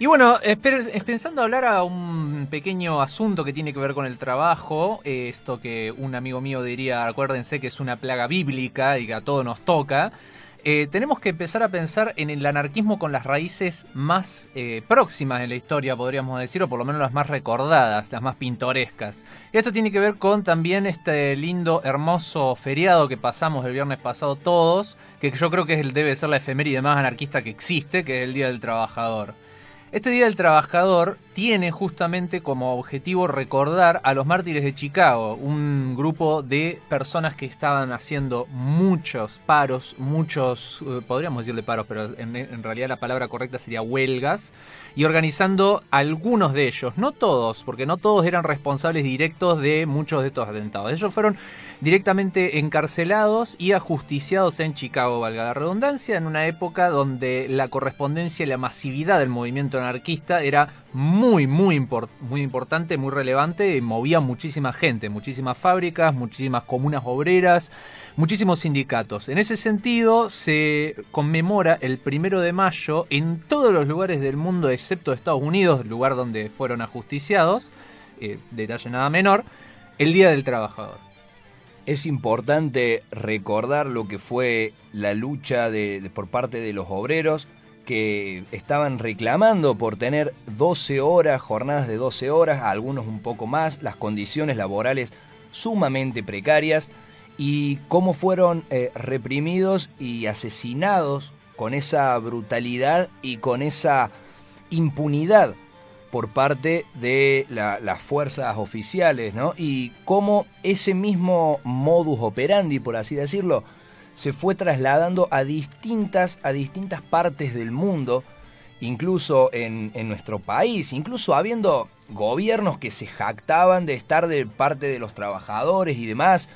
Y bueno, pensando hablar a un pequeño asunto que tiene que ver con el trabajo, esto que un amigo mío diría, acuérdense que es una plaga bíblica y que a todos nos toca, tenemos que empezar a pensar en el anarquismo con las raíces más próximas en la historia, podríamos decir, o por lo menos las más recordadas, las más pintorescas. Esto tiene que ver con también este lindo, hermoso feriado que pasamos el viernes pasado todos, que yo creo que debe ser la efeméride más anarquista que existe, que es el Día del Trabajador. Este Día del Trabajador tiene justamente como objetivo recordar a los mártires de Chicago, un grupo de personas que estaban haciendo muchos paros, podríamos decirle paros, pero en realidad la palabra correcta sería huelgas, y organizando algunos de ellos, no todos, porque no todos eran responsables directos de muchos de estos atentados. Ellos fueron directamente encarcelados y ajusticiados en Chicago, valga la redundancia, en una época donde la correspondencia y la masividad del movimiento anarquista era muy importante, muy relevante, y movía muchísima gente, muchísimas fábricas, muchísimas comunas obreras, muchísimos sindicatos. En ese sentido, se conmemora el 1 de mayo en todos los lugares del mundo, excepto Estados Unidos, lugar donde fueron ajusticiados, detalle nada menor, el Día del Trabajador. Es importante recordar lo que fue la lucha por parte de los obreros que estaban reclamando por tener 12 horas, jornadas de 12 horas, algunos un poco más, las condiciones laborales sumamente precarias y cómo fueron reprimidos y asesinados con esa brutalidad y con esa impunidad por parte de las fuerzas oficiales, ¿no? Y cómo ese mismo modus operandi, por así decirlo, se fue trasladando a distintas partes del mundo, incluso en nuestro país, incluso habiendo gobiernos que se jactaban de estar de parte de los trabajadores y demás,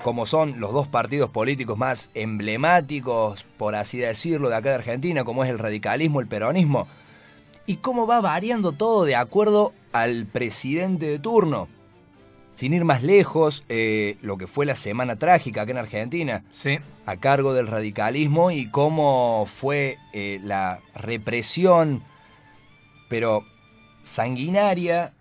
como son los dos partidos políticos más emblemáticos, por así decirlo, de acá de Argentina, como es el radicalismo, el peronismo, y cómo va variando todo de acuerdo al presidente de turno. Sin ir más lejos, lo que fue la Semana Trágica acá en Argentina, sí, a cargo del radicalismo, y cómo fue la represión, pero sanguinaria.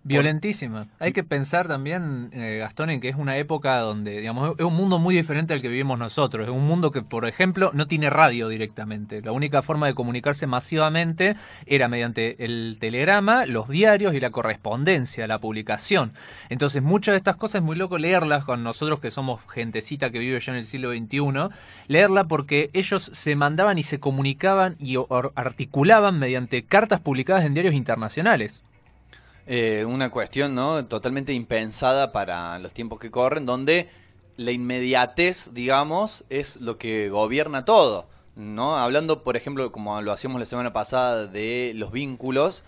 Violentísima. Hay que pensar también, Gastón, en que es una época donde, digamos, es un mundo muy diferente al que vivimos nosotros. Es un mundo que, por ejemplo, no tiene radio directamente. La única forma de comunicarse masivamente era mediante el telegrama, los diarios y la correspondencia, la publicación. Entonces, muchas de estas cosas es muy loco leerlas con nosotros que somos gentecita que vive ya en el siglo XXI, leerla porque ellos se mandaban y se comunicaban y articulaban mediante cartas publicadas en diarios internacionales. Una cuestión, ¿no?, totalmente impensada para los tiempos que corren, donde la inmediatez, digamos, es lo que gobierna todo, ¿no? Hablando, por ejemplo, como lo hacíamos la semana pasada, de los vínculos,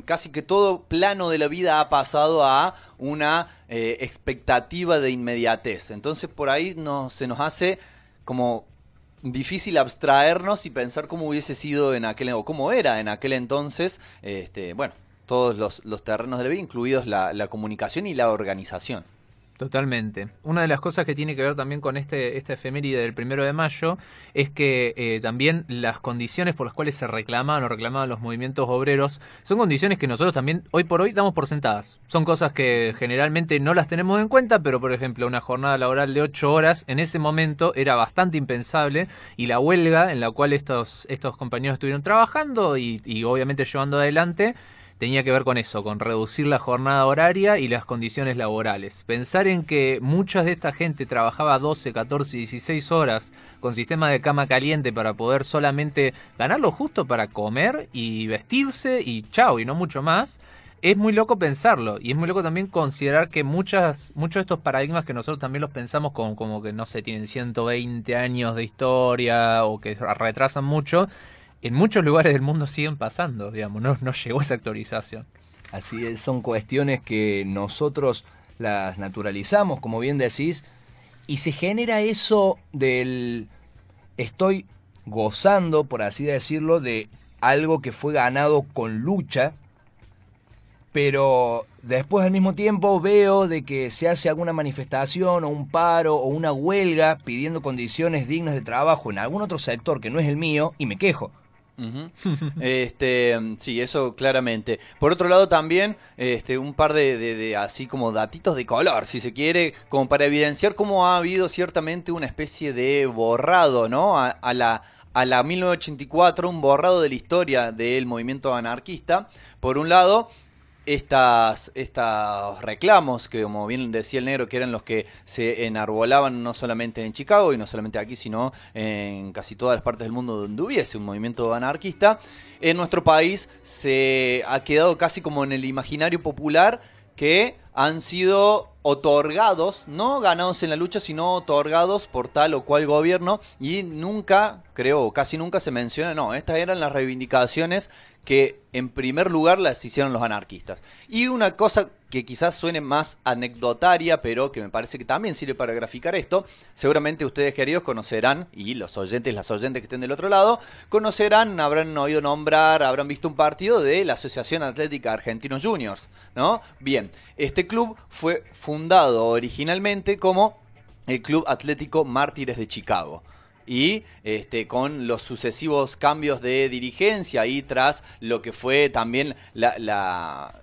casi que todo plano de la vida ha pasado a una expectativa de inmediatez. Entonces, por ahí se nos hace como difícil abstraernos y pensar cómo hubiese sido o cómo era en aquel entonces, bueno, todos los terrenos de la vida, incluidos la comunicación y la organización. Totalmente. Una de las cosas que tiene que ver también con esta efeméride del 1 de mayo es que también las condiciones por las cuales se reclamaban los movimientos obreros son condiciones que nosotros también hoy por hoy damos por sentadas. Son cosas que generalmente no las tenemos en cuenta, pero por ejemplo una jornada laboral de 8 horas en ese momento era bastante impensable, y la huelga en la cual estos compañeros estuvieron trabajando y obviamente llevando adelante tenía que ver con eso, con reducir la jornada horaria y las condiciones laborales. Pensar en que mucha de esta gente trabajaba 12, 14, 16 horas con sistema de cama caliente para poder solamente ganar lo justo para comer y vestirse y chao, y no mucho más. Es muy loco pensarlo, y es muy loco también considerar que muchos de estos paradigmas que nosotros también los pensamos como que, no sé, tienen 120 años de historia o que retrasan mucho, en muchos lugares del mundo siguen pasando, digamos, no llegó esa actualización. Así es, son cuestiones que nosotros las naturalizamos, como bien decís, y se genera eso del estoy gozando, por así decirlo, de algo que fue ganado con lucha, pero después al mismo tiempo veo de que se hace alguna manifestación o un paro o una huelga pidiendo condiciones dignas de trabajo en algún otro sector que no es el mío y me quejo. Ujú. Sí, eso claramente. Por otro lado también, un par de así como datitos de color, si se quiere, como para evidenciar cómo ha habido ciertamente una especie de borrado, ¿no? A la 1984, un borrado de la historia del movimiento anarquista. Por un lado, estos reclamos que, como bien decía el negro, que eran los que se enarbolaban no solamente en Chicago y no solamente aquí, sino en casi todas las partes del mundo donde hubiese un movimiento anarquista, en nuestro país se ha quedado casi como en el imaginario popular, que han sido otorgados, no ganados en la lucha, sino otorgados por tal o cual gobierno, y nunca, creo, casi nunca se menciona, no, estas eran las reivindicaciones que en primer lugar las hicieron los anarquistas. Y una cosa que quizás suene más anecdotaria, pero que me parece que también sirve para graficar esto, seguramente ustedes, queridos, conocerán, y los oyentes, las oyentes que estén del otro lado, conocerán, habrán oído nombrar, habrán visto un partido de la Asociación Atlética Argentinos Juniors, ¿no? Bien, este club fue fundado originalmente como el Club Atlético Mártires de Chicago. Y con los sucesivos cambios de dirigencia y tras lo que fue también la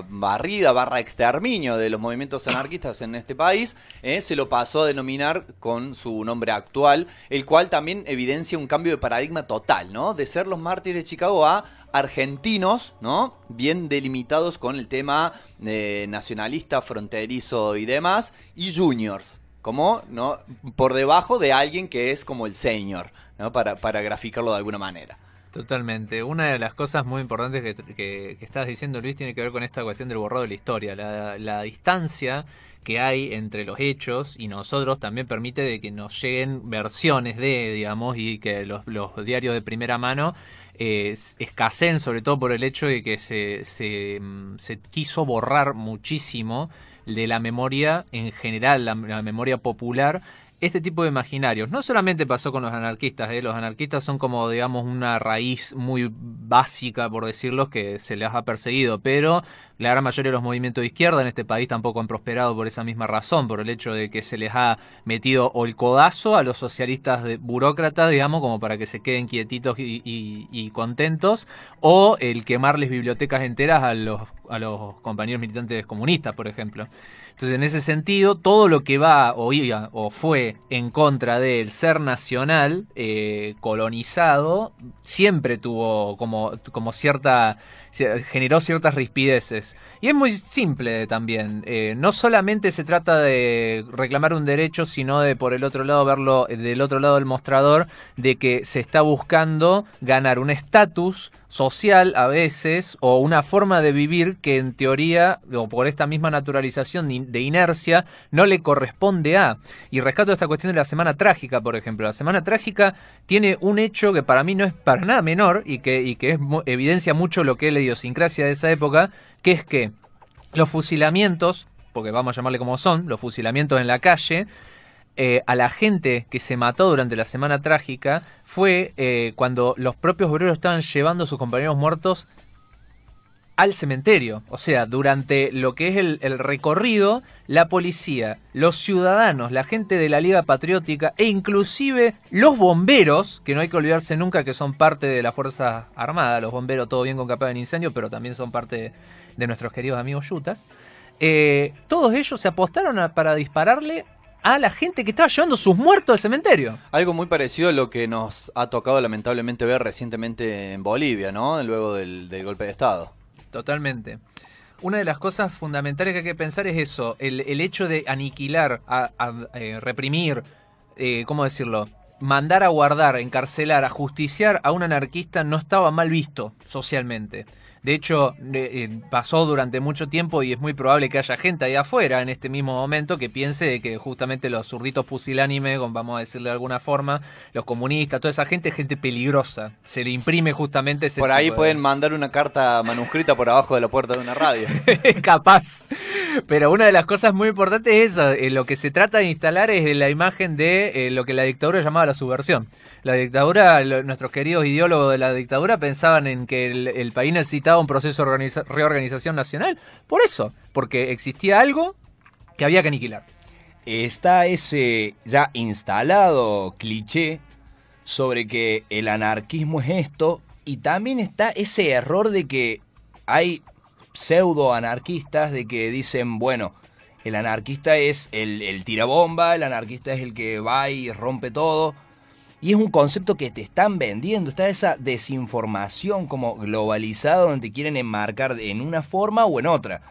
barrida / exterminio de los movimientos anarquistas en este país, se lo pasó a denominar con su nombre actual, el cual también evidencia un cambio de paradigma total, ¿no? De ser los Mártires de Chicago a argentinos, ¿no? Bien delimitados con el tema nacionalista, fronterizo y demás, y juniors, como, ¿no?, por debajo de alguien que es como el senior, ¿no? Para graficarlo de alguna manera. Totalmente. Una de las cosas muy importantes que estás diciendo, Luis, tiene que ver con esta cuestión del borrado de la historia. La distancia que hay entre los hechos y nosotros también permite de que nos lleguen versiones digamos, y que los diarios de primera mano escaseen, sobre todo por el hecho de que se quiso borrar muchísimo de la memoria en general, la memoria popular, este tipo de imaginarios. No solamente pasó con los anarquistas, los anarquistas son como, digamos, una raíz muy básica, por decirlo, que se les ha perseguido, pero la gran mayoría de los movimientos de izquierda en este país tampoco han prosperado por esa misma razón, por el hecho de que se les ha metido o el codazo a los socialistas burócratas, digamos, como para que se queden quietitos y contentos, o el quemarles bibliotecas enteras a los compañeros militantes comunistas, por ejemplo. Entonces, en ese sentido, todo lo que va o iba o fue en contra del ser nacional colonizado siempre tuvo como generó ciertas rispideces. Y es muy simple también. No solamente se trata de reclamar un derecho, sino de, por el otro lado, verlo del otro lado del mostrador, de que se está buscando ganar un estatus social a veces, o una forma de vivir que en teoría, o por esta misma naturalización de inercia, no le corresponde a. Y rescato esta cuestión de la Semana Trágica, por ejemplo. La Semana Trágica tiene un hecho que para mí no es para nada menor y que evidencia mucho lo que es la idiosincrasia de esa época, que es que los fusilamientos, porque vamos a llamarle como son, los fusilamientos en la calle, a la gente que se mató durante la Semana Trágica fue cuando los propios obreros estaban llevando a sus compañeros muertos al cementerio. O sea, durante lo que es el recorrido, la policía, los ciudadanos, la gente de la Liga Patriótica e inclusive los bomberos, que no hay que olvidarse nunca que son parte de la Fuerza Armada, los bomberos, todo bien con capa de incendio, pero también son parte de nuestros queridos amigos yutas, todos ellos se apostaron para dispararle a la gente que estaba llevando sus muertos al cementerio. Algo muy parecido a lo que nos ha tocado lamentablemente ver recientemente en Bolivia, ¿no? Luego del golpe de Estado. Totalmente. Una de las cosas fundamentales que hay que pensar es eso, el hecho de aniquilar, reprimir, ¿cómo decirlo?, mandar a guardar, encarcelar, ajusticiar a un anarquista no estaba mal visto socialmente. De hecho, pasó durante mucho tiempo y es muy probable que haya gente ahí afuera en este mismo momento que piense que justamente los zurditos pusilánimes, vamos a decirle de alguna forma, los comunistas, toda esa gente es gente peligrosa. Se le imprime justamente ese por ahí tipo pueden mandar una carta manuscrita por abajo de la puerta de una radio. Capaz. Pero una de las cosas muy importantes es eso. Lo que se trata de instalar es la imagen de lo que la dictadura llamaba la subversión. La dictadura, nuestros queridos ideólogos de la dictadura pensaban en que el país necesitaba un proceso de reorganización nacional. Por eso, porque existía algo que había que aniquilar. Está ese ya instalado cliché sobre que el anarquismo es esto, y también está ese error de que hay pseudo anarquistas de que dicen, bueno, el anarquista es el tirabomba, el anarquista es el que va y rompe todo. Y es un concepto que te están vendiendo, está esa desinformación como globalizada donde te quieren enmarcar en una forma o en otra.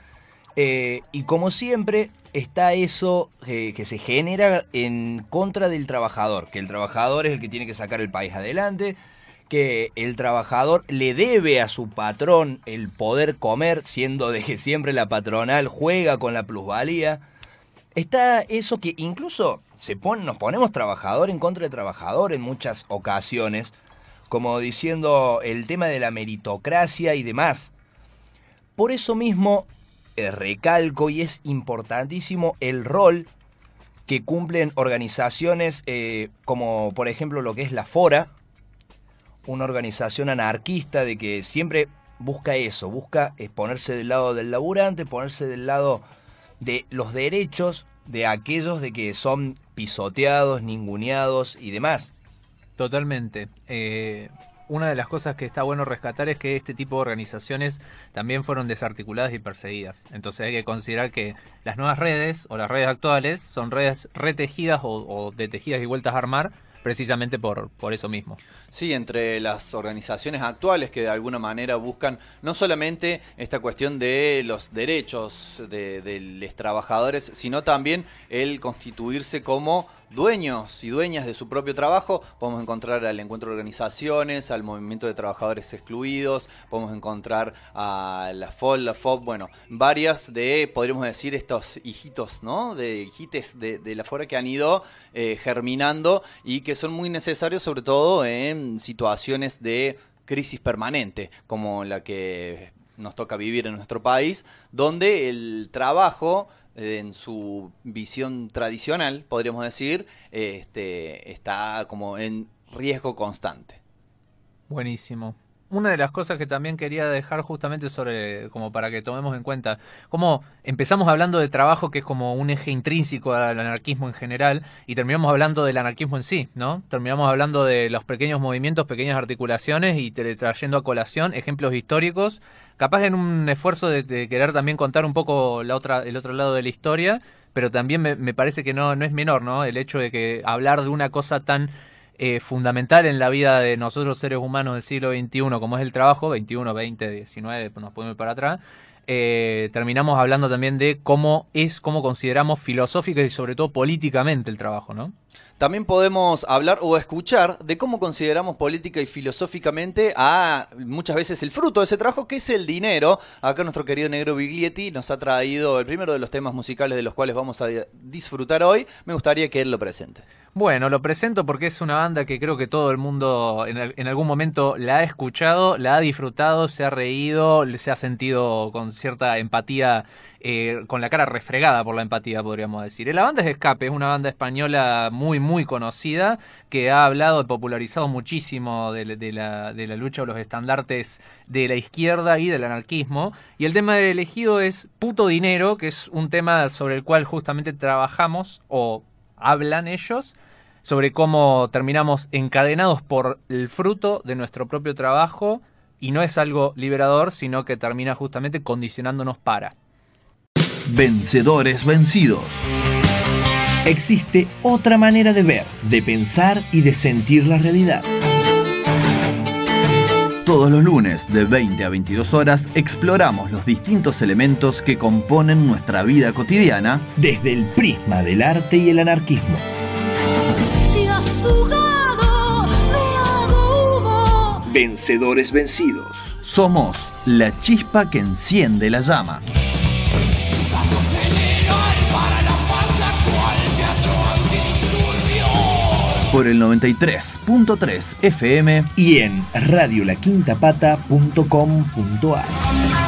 Y como siempre está eso que se genera en contra del trabajador, que el trabajador es el que tiene que sacar el país adelante, que el trabajador le debe a su patrón el poder comer, siendo de que siempre la patronal juega con la plusvalía. Está eso que incluso nos ponemos trabajador en contra de trabajador en muchas ocasiones, como diciendo el tema de la meritocracia y demás. Por eso mismo recalco, y es importantísimo, el rol que cumplen organizaciones como por ejemplo lo que es la Fora, una organización anarquista de que siempre busca eso, busca ponerse del lado del laburante, ponerse del lado de los derechos de aquellos de que son pisoteados, ninguneados y demás. Totalmente. Una de las cosas que está bueno rescatar es que este tipo de organizaciones también fueron desarticuladas y perseguidas. Entonces hay que considerar que las nuevas redes o las redes actuales son redes retejidas o de tejidas y vueltas a armar precisamente por eso mismo. Sí, entre las organizaciones actuales que de alguna manera buscan no solamente esta cuestión de los derechos de los trabajadores, sino también el constituirse como dueños y dueñas de su propio trabajo. Podemos encontrar al Encuentro de Organizaciones, al Movimiento de Trabajadores Excluidos, podemos encontrar a la FOL, la FOB, bueno, varias de, podríamos decir, estos hijitos, ¿no? De hijites de la Fora que han ido germinando y que son muy necesarios, sobre todo en situaciones de crisis permanente, como la que nos toca vivir en nuestro país, donde el trabajo, en su visión tradicional, podríamos decir, está como en riesgo constante. Buenísimo. Una de las cosas que también quería dejar justamente sobre, como para que tomemos en cuenta, como empezamos hablando de trabajo, que es como un eje intrínseco al anarquismo en general, y terminamos hablando del anarquismo en sí, ¿no? Terminamos hablando de los pequeños movimientos, pequeñas articulaciones, y trayendo a colación ejemplos históricos, capaz en un esfuerzo de querer también contar un poco el otro lado de la historia, pero también me parece que no es menor, ¿no? El hecho de que hablar de una cosa tan fundamental en la vida de nosotros seres humanos del siglo XXI, como es el trabajo, 21, 20, 19, nos podemos ir para atrás, terminamos hablando también de cómo consideramos filosófica y sobre todo políticamente el trabajo, ¿no? También podemos hablar o escuchar de cómo consideramos política y filosóficamente a muchas veces el fruto de ese trabajo, que es el dinero. Acá nuestro querido Negro Biglietti nos ha traído el primero de los temas musicales de los cuales vamos a disfrutar hoy. Me gustaría que él lo presente. Bueno, lo presento porque es una banda que creo que todo el mundo en algún momento la ha escuchado, la ha disfrutado, se ha reído, se ha sentido con cierta empatía, con la cara refregada por la empatía, podríamos decir. La banda es Escape, es una banda española muy, muy conocida, que ha hablado, popularizado muchísimo de la lucha o los estandartes de la izquierda y del anarquismo. Y el tema elegido es Puto Dinero, que es un tema sobre el cual justamente trabajamos, o hablan ellos, sobre cómo terminamos encadenados por el fruto de nuestro propio trabajo, y no es algo liberador, sino que termina justamente condicionándonos para. Vencedores vencidos. Existe otra manera de ver, de pensar y de sentir la realidad. Todos los lunes de 20 a 22 horas exploramos los distintos elementos que componen nuestra vida cotidiana desde el prisma del arte y el anarquismo. Vencedores vencidos. Somos la chispa que enciende la llama. Por el 93.3 FM y en radiolaquintapata.com.ar.